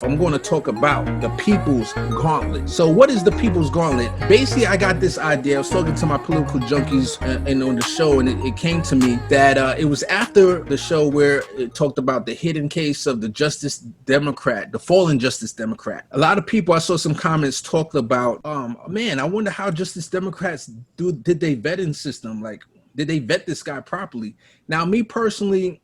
I'm going to talk about the People's Gauntlet. So what is the People's Gauntlet? Basically, I got this idea. I was talking to my political junkies and on the show, and it came to me that it was after the show where it talked about the hidden case of the Justice Democrat, the fallen Justice Democrat. A lot of people, I saw some comments talked about, man, I wonder how Justice Democrats did they vetting system? Like, did they vet this guy properly? Now, me personally,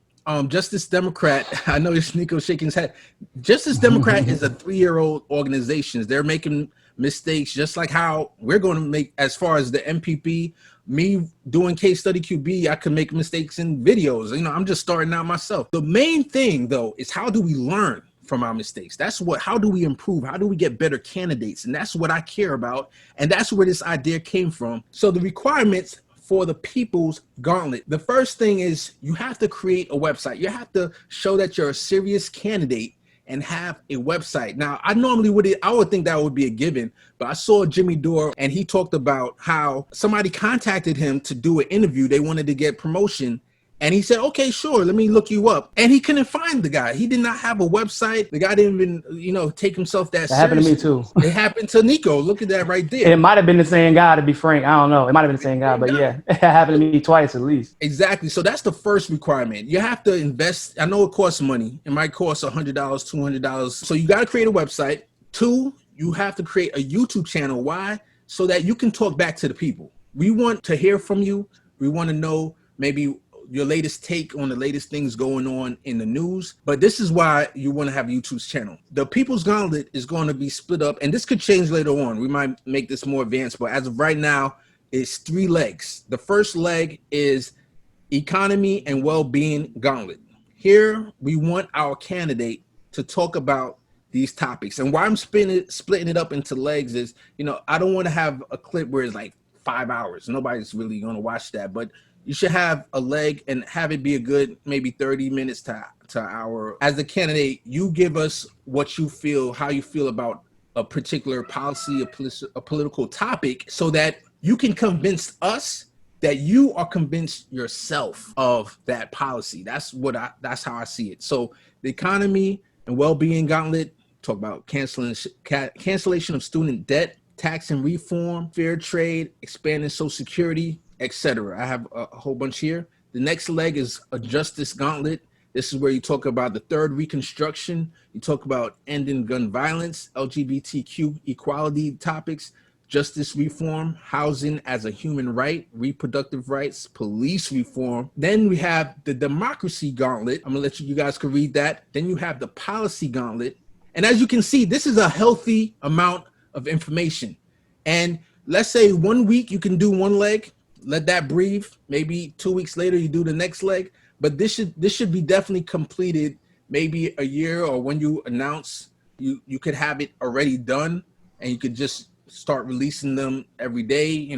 Justice Democrat, I know it's Niko shaking his head. Justice Democrat is a 3-year-old organization. They're making mistakes just like how we're going to make as far as the MPP. Me doing CaseStudyQB, I can make mistakes in videos. You know, I'm just starting out myself. The main thing, though, is how do we learn from our mistakes? How do we improve? How do we get better candidates? And that's what I care about. And that's where this idea came from. So the requirements for the People's Gauntlet. The first thing is you have to create a website. You have to show that you're a serious candidate and have a website. Now, I would think that would be a given, but I saw Jimmy Dore and he talked about how somebody contacted him to do an interview. They wanted to get promotion. And he said, okay, sure, let me look you up. And he couldn't find the guy. He did not have a website. The guy didn't even, take himself that seriously. Happened to me too. It happened to Niko. Look at that right there. It might have been the same guy, to be frank. I don't know. It might have been the same guy, but yeah, it happened to me twice at least. Exactly. So that's the first requirement. You have to invest. I know it costs money. It might cost $100, $200. So you got to create a website. 2, you have to create a YouTube channel. Why? So that you can talk back to the people. We want to hear from you. We want to know maybe your latest take on the latest things going on in the news. But this is why you want to have a YouTube channel. The People's Gauntlet is going to be split up, and this could change later on. We might make this more advanced, but as of right now, it's 3 legs. The first leg is Economy and Well-Being Gauntlet. Here, we want our candidate to talk about these topics. And why I'm splitting it up into legs is, I don't want to have a clip where it's like 5 hours. Nobody's really going to watch that, but you should have a leg and have it be a good maybe 30 minutes to an hour. As the candidate, you give us what you feel, how you feel about a particular policy, a political topic, so that you can convince us that you are convinced yourself of that policy. That's how I see it. So the Economy and Well-Being Gauntlet, talk about cancellation of student debt, tax and reform, fair trade, expanding Social Security, etc. I have a whole bunch here. The next leg is a Justice Gauntlet. This is where you talk about the third Reconstruction. You talk about ending gun violence, LGBTQ equality topics, justice reform, housing as a human right, reproductive rights, police reform. Then we have the Democracy Gauntlet. I'm gonna let you guys can read that. Then you have the Policy Gauntlet. And as you can see, this is a healthy amount of information. And let's say 1 week you can do one leg, let that breathe. Maybe 2 weeks later you do the next leg. But this should be definitely completed maybe a year, or when you announce, you could have it already done and you could just start releasing them every day.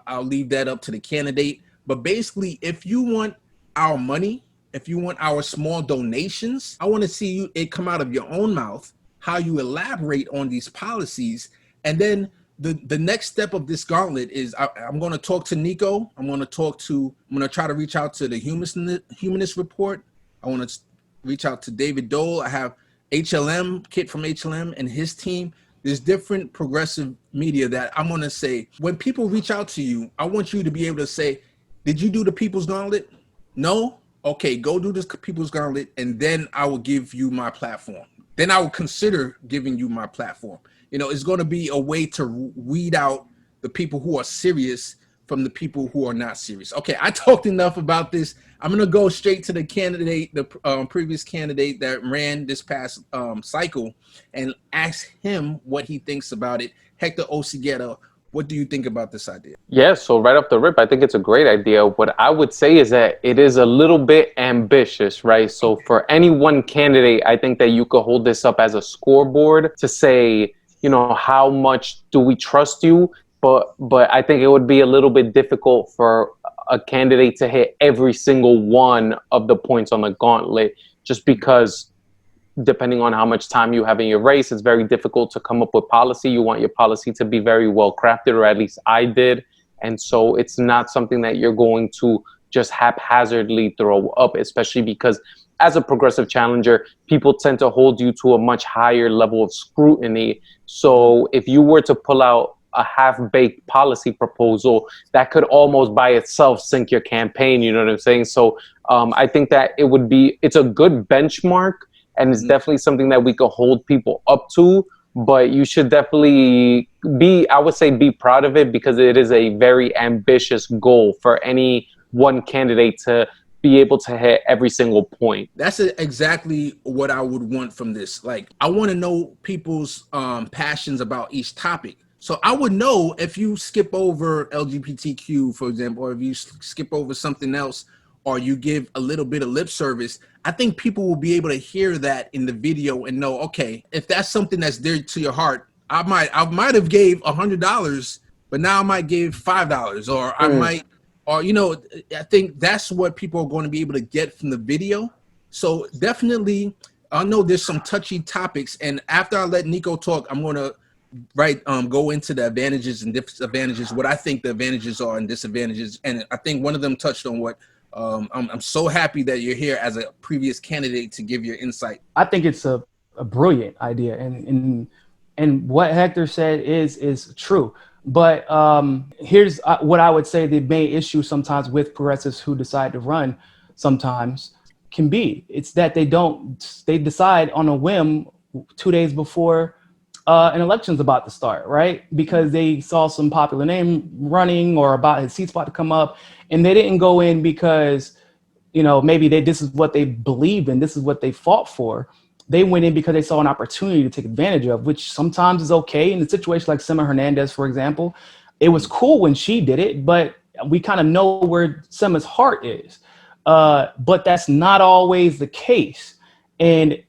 I'll leave that up to the candidate. But basically, if you want our money, if you want our small donations, I want to see it come out of your own mouth, how you elaborate on these policies. And then the next step of this gauntlet is I'm going to talk to Niko. I'm going to try to reach out to the Humanist Report. I want to reach out to David Dole. I have Kit from HLM and his team. There's different progressive media that I'm going to say, when people reach out to you, I want you to be able to say, did you do the People's Gauntlet? No? Okay, go do this People's Gauntlet, and then I will give you my platform. Then I will consider giving you my platform. It's going to be a way to weed out the people who are serious from the people who are not serious. Okay, I talked enough about this. I'm going to go straight to the candidate, the previous candidate that ran this past cycle, and ask him what he thinks about it. Hector Oseguera, what do you think about this idea? Yeah, so right off the rip, I think it's a great idea. What I would say is that it is a little bit ambitious, right? So for any one candidate, I think that you could hold this up as a scoreboard to say, how much do we trust you? But I think it would be a little bit difficult for a candidate to hit every single one of the points on the gauntlet, just because depending on how much time you have in your race, it's very difficult to come up with policy. You want your policy to be very well crafted, or at least I did. And so it's not something that you're going to just haphazardly throw up, especially because as a progressive challenger, people tend to hold you to a much higher level of scrutiny. So if you were to pull out a half-baked policy proposal, that could almost by itself sink your campaign. You know what I'm saying? So I think that it's a good benchmark, and it's definitely something that we could hold people up to. But you should definitely be proud of it, because it is a very ambitious goal for any one candidate to be able to hit every single point. That's exactly what I would want from this. Like, I want to know people's passions about each topic. So I would know if you skip over LGBTQ, for example, or if you skip over something else, or you give a little bit of lip service, I think people will be able to hear that in the video and know, okay, if that's something that's dear to your heart, I might have gave $100, but now I might give $5, or I might, or, you know, I think that's what people are going to be able to get from the video. So definitely, I know there's some touchy topics, and after I let Niko talk, I'm going to go into the advantages and disadvantages, what I think the advantages are and disadvantages. And I think one of them touched on what I'm so happy that you're here as a previous candidate to give your insight. I think it's a brilliant idea, and what Hector said is true. But here's what I would say the main issue sometimes with progressives who decide to run sometimes can be. It's that they decide on a whim 2 days before an election's about to start, right? Because they saw some popular name running or about his seat's about to come up, and they didn't go in because, you know, maybe this is what they believed in, this is what they fought for. They went in because they saw an opportunity to take advantage of, which sometimes is okay. In a situation like Sima Hernandez, for example, it was cool when she did it, but we kind of know where Sima's heart is. But that's not always the case. And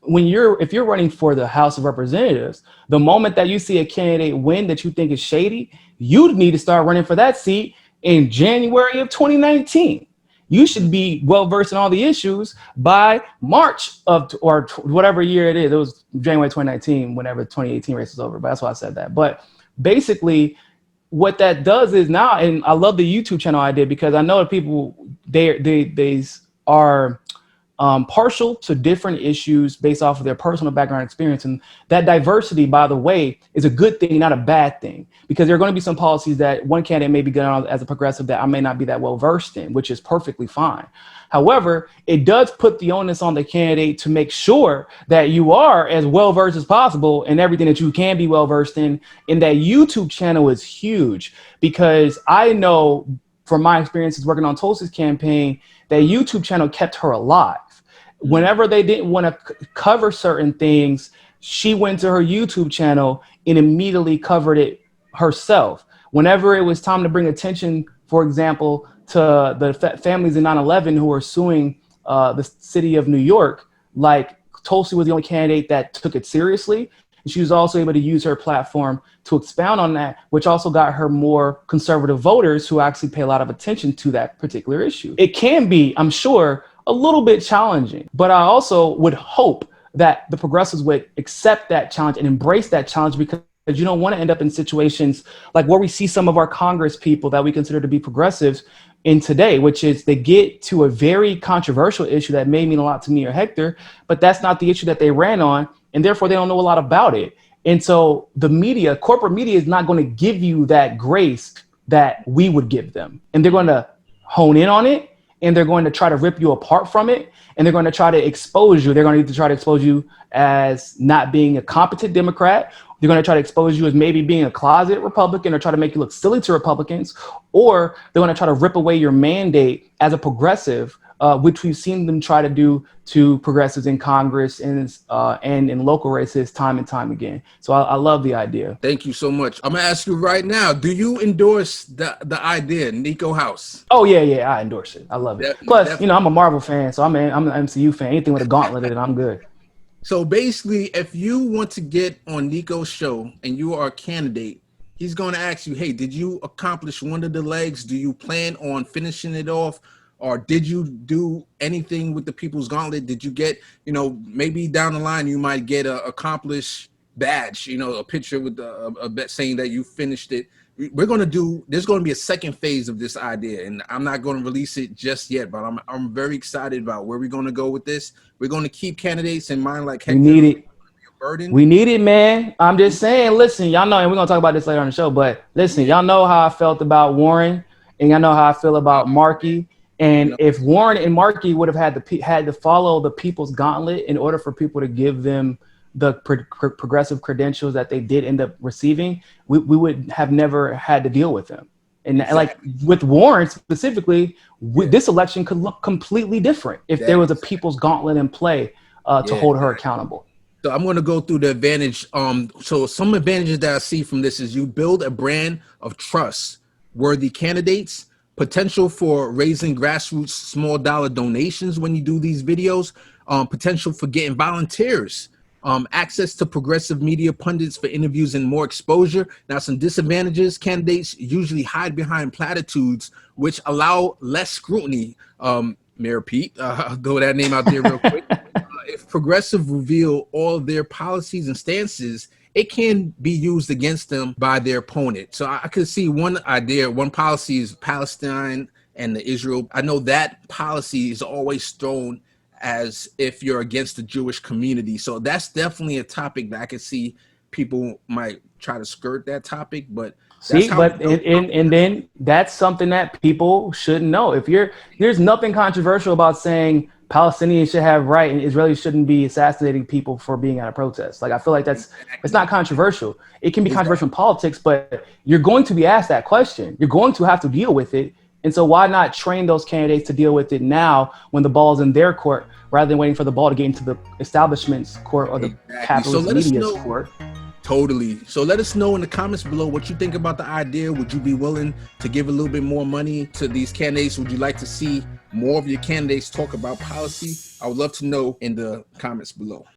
if you're running for the House of Representatives, the moment that you see a candidate win that you think is shady, you need to start running for that seat in January of 2019. You should be well versed in all the issues by March or whatever year it is. It was January 2019, whenever the 2018 race is over. But that's why I said that. But basically, what that does is now, and I love the YouTube channel I did, because I know that people they are partial to different issues based off of their personal background experience. And that diversity, by the way, is a good thing, not a bad thing, because there are going to be some policies that one candidate may be good on as a progressive that I may not be that well versed in, which is perfectly fine. However, it does put the onus on the candidate to make sure that you are as well versed as possible in everything that you can be well versed in. And that YouTube channel is huge, because I know from my experiences working on Tulsi's campaign, that YouTube channel kept her alive. Whenever they didn't want to cover certain things, she went to her YouTube channel and immediately covered it herself. Whenever it was time to bring attention, for example, to the families in 9/11 who were suing the city of New York, like Tulsi was the only candidate that took it seriously. And she was also able to use her platform to expound on that, which also got her more conservative voters who actually pay a lot of attention to that particular issue. It can be, I'm sure, a little bit challenging, but I also would hope that the progressives would accept that challenge and embrace that challenge, because you don't want to end up in situations like where we see some of our Congress people that we consider to be progressives in today, which is they get to a very controversial issue that may mean a lot to me or Hector, but that's not the issue that they ran on, and therefore they don't know a lot about it. And so the media, corporate media, is not going to give you that grace that we would give them. And they're going to hone in on it, and they're going to try to rip you apart from it, and they're going to try to expose you. They're going to try to expose you as not being a competent Democrat. They're going to try to expose you as maybe being a closet Republican, or try to make you look silly to Republicans, or they're going to try to rip away your mandate as a progressive, which we've seen them try to do to progressives in Congress and in local races time and time again. So I love the idea. Thank you so much. I'm gonna ask you right now, do you endorse the idea, Niko House? Oh yeah, I endorse it. I love it. Plus, you know, I'm a Marvel fan, so I'm an MCU fan. Anything with a gauntlet in it, I'm good. So basically, if you want to get on Niko's show and you are a candidate, he's going to ask you, hey, did you accomplish one of the legs? Do you plan on finishing it off? Or did you do anything with the People's Gauntlet? Did you get, you know, maybe down the line you might get a accomplished badge, you know, a picture with a bet saying that you finished it. we're going to do, there's going to be a second phase of this idea, and I'm not going to release it just yet, but I'm very excited about where we're going to go with this. We're going to keep candidates in mind like Hector. We need it. Burden. We need it, man. I'm just saying, listen, y'all know, and we're going to talk about this later on the show, but listen, y'all know how I felt about Warren, and y'all know how I feel about Markey. And if Warren and Markey would have had to follow the People's Gauntlet in order for people to give them the progressive credentials that they did end up receiving, we would have never had to deal with them. And like with Warren specifically, this election could look completely different if there was a People's Gauntlet in play to hold her accountable. So I'm going to go through the advantage. So some advantages that I see from this is you build a brand of trust-worthy candidates, potential for raising grassroots small dollar donations when you do these videos, potential for getting volunteers, access to progressive media pundits for interviews and more exposure. Now, some disadvantages: candidates usually hide behind platitudes, which allow less scrutiny. Mayor Pete, I'll throw that name out there real quick. If progressive reveal all of their policies and stances, it can be used against them by their opponent. So I could see one idea, one policy is Palestine and the Israel. I know that policy is always thrown as if you're against the Jewish community. So that's definitely a topic that I could see people might try to skirt that topic, but and then that's something that people should know. There's nothing controversial about saying Palestinians should have right and Israelis shouldn't be assassinating people for being at a protest. Like, I feel like it's not controversial. It can be controversial in politics, but you're going to be asked that question. You're going to have to deal with it. And so why not train those candidates to deal with it now when the ball's in their court, rather than waiting for the ball to get into the establishment's court or the capitalist media's court? Totally. So let us know in the comments below what you think about the idea. Would you be willing to give a little bit more money to these candidates? Would you like to see more of your candidates talk about policy? I would love to know in the comments below.